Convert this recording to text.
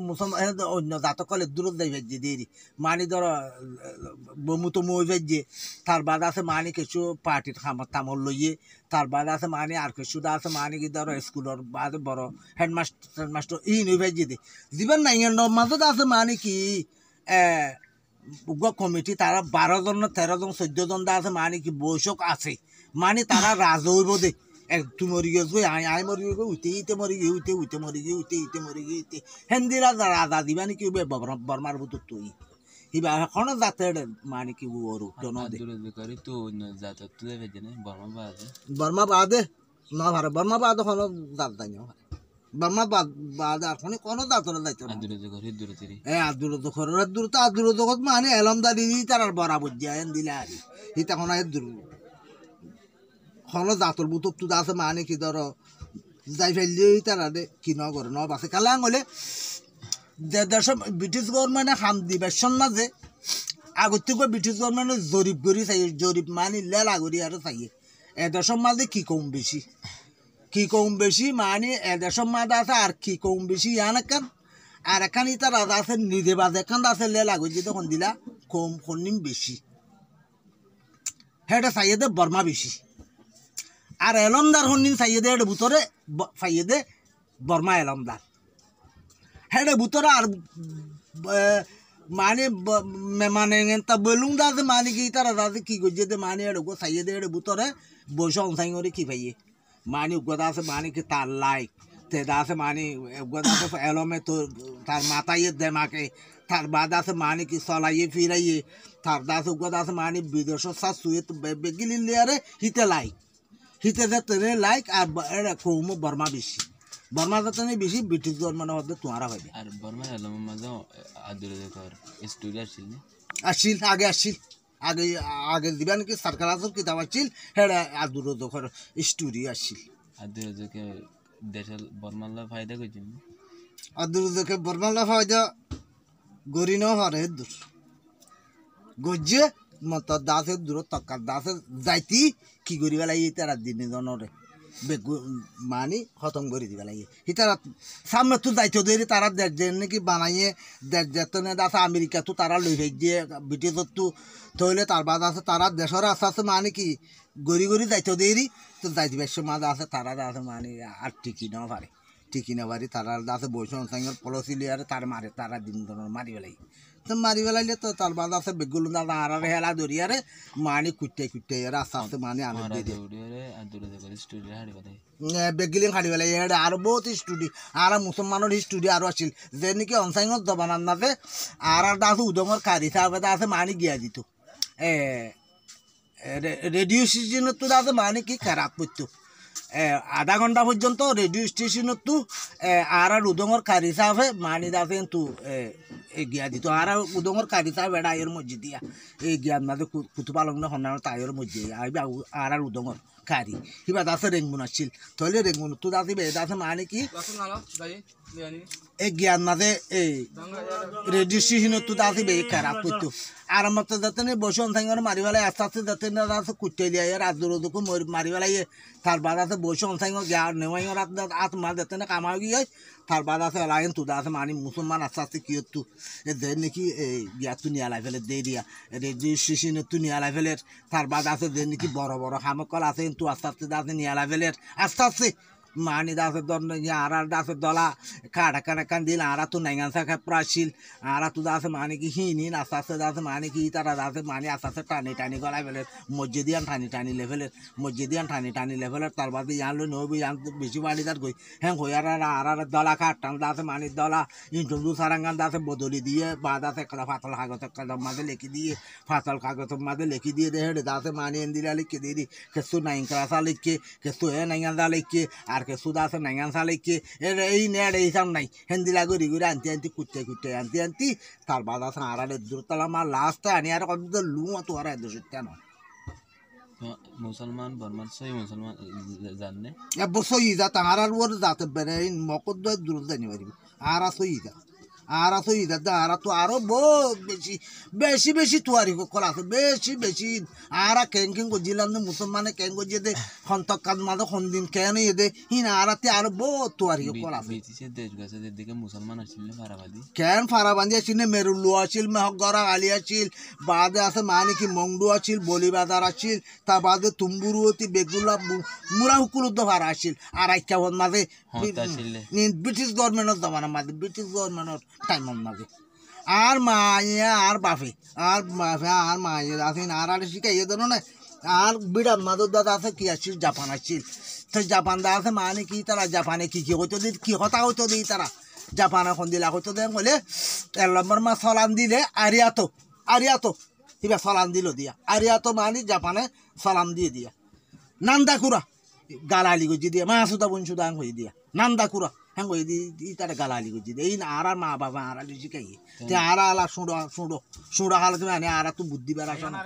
মুসলমান অন্য জাতকলে দূরত যাই ভেজে দিয়ে মানি ধর বমুতো মই ভেজে তার বাদ আছে মানি কিছু পার্টির খামার তামল লইয়ে তার বাদ আছে মানি আর কিছু আছে মানি কি ধর স্কুলের বাদ বড় হেডমাস্টার ই নই ভেজে দি জীবন নাই মাজত আছে মানি কি কমিটি তারা 12 জন 13 জন 14 জন আছে মানি কি বৈশক আছে মানি তারা রাজ হইব দে তুই মরি গেছো আই মরি গেছো উইতে মরি গিয়ে উইতে মরি গিয়ে উইতে মরি গিয়ে হেন্দিরা রাজা দিবা নাকি বর্মার বুত তুই হিবা এখন যাতে মানে কি ওরু জন দে করি তো যাতে তুই ভেজে নে বর্মা বাদে না ভারে বর্মা বাদে কোন জাত দাই না বর্মা বাদ আর কোন জাতরে যাইতো না আদুর জগৎ মানে এলমদারি তার বরাবর যায় দিলে আর হিতা কোন দূর হল জাতর বুত তুই আছে মানে কি ধর যাই ফেললে তারা কি ন করে ন বাসে কালাং হলে দেশ ব্রিটিশ গভর্নমেন্টে হাম দিবেশন মাঝে আগত থেকে ব্রিটিশ গভর্নমেন্টে জরিপ করি চাই জরিপ মানে লেলা করি আর চাইয়ে এদেশের মাঝে কি কম বেশি মানে এদেশের মাঝে আছে আর কি কম বেশি ইয়ান একান আর এখান ইতা রাজা আছে নিজে বাজে এখান আছে লেলা করি তখন দিলা কম খনিম বেশি হেটা চাইয়ে দে বর্মা বেশি আর এলমদার হন্দিন চাইয়ে এর ভিতরে চাইয়ে দে বর্মা এলমদার হেডে ভিতরে আর মানে মানে তা বলুন দাস মানে কি তারা দাস কি করছে দে মানে এর চাইয়ে দে এর ভিতরে বসে অনসাই করে কি পাইয়ে মানে উগ্রতা আছে মানে কি তার লাইক তে আছে মানে উগ্রতা আছে এলমে তো তার মাথায় দেমাকে তার বাদ আছে মানে কি চলাইয়ে ফিরাইয়ে তার দাস উগ্রতা আছে মানে বিদেশ শুয়ে বেগিলি লিয়ারে হিতে লাইক হিতে যাতে লাইক আর এটা কৌম বর্মা বেশি বর্মা যাতে বেশি ব্রিটিশ গভর্নমেন্ট হতে তোমারা হবে আর বর্মা এলাম মাঝে স্টোরি আসছিল আগে আগে দিবা নাকি সরকার আসল কিতাব আসছিল হেডা আদুর দখর স্টোরি আসছিল আদুরকে দেশের বর্মাল্লা ফায়দা করছে আদুর দখে বর্মাল্লা ফায়দা গরি ন হরে দূর গজ্জে মত দাসের দূর তক্কার দাসের যাইতি কি করি বেলাই তারা দিন জনরে বেগু মানি খতম করে দিবে লাগে তারা সামনে তো যাইতে দেরি তারা দেখ নাকি বানাইয়ে দেখ যেতে আছে আমেরিকা তো তারা লই দিয়ে ব্রিটিশত তো তৈলে তার বাদ আছে তারা দেশের আস্তে আস্তে মানে কি গড়ি যাইতে দেরি তো যাইতে বেশ মাঝে আছে তারা আছে মানে আর টিকি না পারি তারা আছে বৈষ্ণব সাইঙ্গর পলসি লিয়ারে তার মারে তারা দিন ধরনের মারি বেলাই তো মারি বেলাইলে তো তার বাদ আছে বেগুলো দাদা আর হেলা ধরিয়ারে মানে কুটতে এর আস্তে আস্তে মানে আনন্দ দিয়ে বেগিলিং হাড়ি বেলাই আর বহুত স্টুডি আর মুসলমানের স্টুডি আরও আছিল যে নাকি অনসাইঙত জবানার নাচে আর আছে উদঙর কারি তারপরে আছে মানে গিয়া দিত রেডিও স্টেশনত তো আছে মানে কি খারাপ করতো আধা ঘন্টা পর্যন্ত রেডিও স্টেশনত তো আর উদঙর কারি সাহেবে মানে আছে কিন্তু গিয়া দিত আর উদঙর কারি সাহেব এটা আয়ের মসজিদ দিয়া এই গিয়ার মাঝে কুতুপালং না হন্যার তাইয়ের মসজিদ আর উদঙর কারি কিবা আছে রেংমুন আসছিল তাহলে রেংমুন তো আসবে এটা আছে মানে কি এই জ্ঞান মাঝে এই রেডিও স্টেশনত তো আসবে খারাপ করতো আর মতো যাতে বসে অনসাইঙ্গর মারি বেলায় আস্তে আস্তে যাতে আছে কুটে দিয়ে রাজুর দুঃখ মারি বেলায় তার বাদ আছে বসে অনসাইঙ্গর নেওয়াইঙ্গর আত্মা যাতে না কামাও গিয়ে তার বাদ আছে লাইন তুদা আছে মানে মুসলমান আস্তে আস্তে কি হতো যে নাকি এই গিয়াতো নিয়ে লাই ফেলে দিয়ে দিয়া রেডিও স্টেশনত তো নিয়ে লাই ফেলের তার বাদ আছে যে নাকি বড় বড় হামকল আছে কিন্তু আস্তে আস্তে আছে নিয়ে লাই ফেলের আস্তে আস্তে মানে দাসের দল আর দাসের দলা কান দিল আর তো নাইগান শাখা প্রাচীল আর তো দাসে মানে কি হিনি আস্তে আস্তে দাসে মানে কি তারা দাসে মানে আস্তে আস্তে টানি গলায় ফেলের মসজিদিয়ান টানি লেভেলের মসজিদিয়ান টানি লেভেলের তার বাদে ইয়ান লো নবী ইয়ান বেশি বাড়ি তার গই হ্যাঁ হই আর দলা কাটান দাসে মানে দলা ইন্টু সারাঙ্গান দাসে বদলি দিয়ে বা দাসে ফাতল কাগজের মাঝে লেখি দিয়ে ফাতল কাগজের মাঝে লেখি দিয়ে হেঁটে দাসে মানে এন্দিরা লিখে দিয়ে দি কেসু নাইন ক্লাসা লিখে কেসু নাইগান দা লিখে আর কে সুদা আছে নাইগান চালাইকে এই নেড় এই সাম নাই হেন্দিলা ঘুরি আনতে কুটতে আনতে তার বাদ আছে আর দূরতলা আমার লাস্টে আনি আর কত লু তো আর এদুসিটা নয় মুসলমান বর্মান সই মুসলমান জানে সই যা তাহার ওর যাতে বেড়ে মকদ্দ দূর জানি পারিবি আর সই যা আর তো ঈদের দিন আর তো আরো বহুত বেশি বেশি বেশি তুয়ারি করা আছে বেশি বেশি আর কেন করছিলাম মুসলমানে কেন করছে দে সন্তক কাজ মাঝে সন্দিন কেন দে হিন আরাতে আরো বহুত তুয়ারি করা আছে ব্রিটিশের দেশ গেছে যেদিকে মুসলমান আসছিল না ফারাবাদী কেন ফারাবান্দি আছিল নে মেরুল্লু আছিল মেহগরা আলী আছিল বাদে আছে মানে কি মংডু আছিল বলিবাজার আছিল তার বাদে তুম্বুরুতি বেগুলা মুরা হুকুলুদ্দ ভাড়া আছিল আর আইকাবন মাঝে ব্রিটিশ গভর্নমেন্টের জমানার মাঝে ব্রিটিশ গভর্নমেন্টের টাইমের মাঝে আর মাইয়া আর বাপে আর মাইয়া আছে আর আর শিখাই এ ধরো না আর বিরাট মাদুর দাদা আছে কি আসছিল জাপান আসছিল তো জাপান দা আছে মানে কি তারা জাপানে কি হইতো দি কি কথা হইতো দিই তারা জাপান এখন দিলা হইতো দেন বলে 1 নম্বর মাস সলান দিলে আরিয়াতো এবার সলান দিল দিয়া আরিয়াতো মানে জাপানে সলাম দিয়ে দিয়া নান্দাকুরা গালালি গুজি দিয়া মা সুদা বোন সুদা হয়ে দিয়া নান্দাকুরা হ্যাঁ হয়ে দি তারা গালালি গুজি দিয়ে এই আর মা বাবা আর শিখাই তে আর আলা সুড়ো হালকে মানে আর তো বুদ্ধি বেড়াস না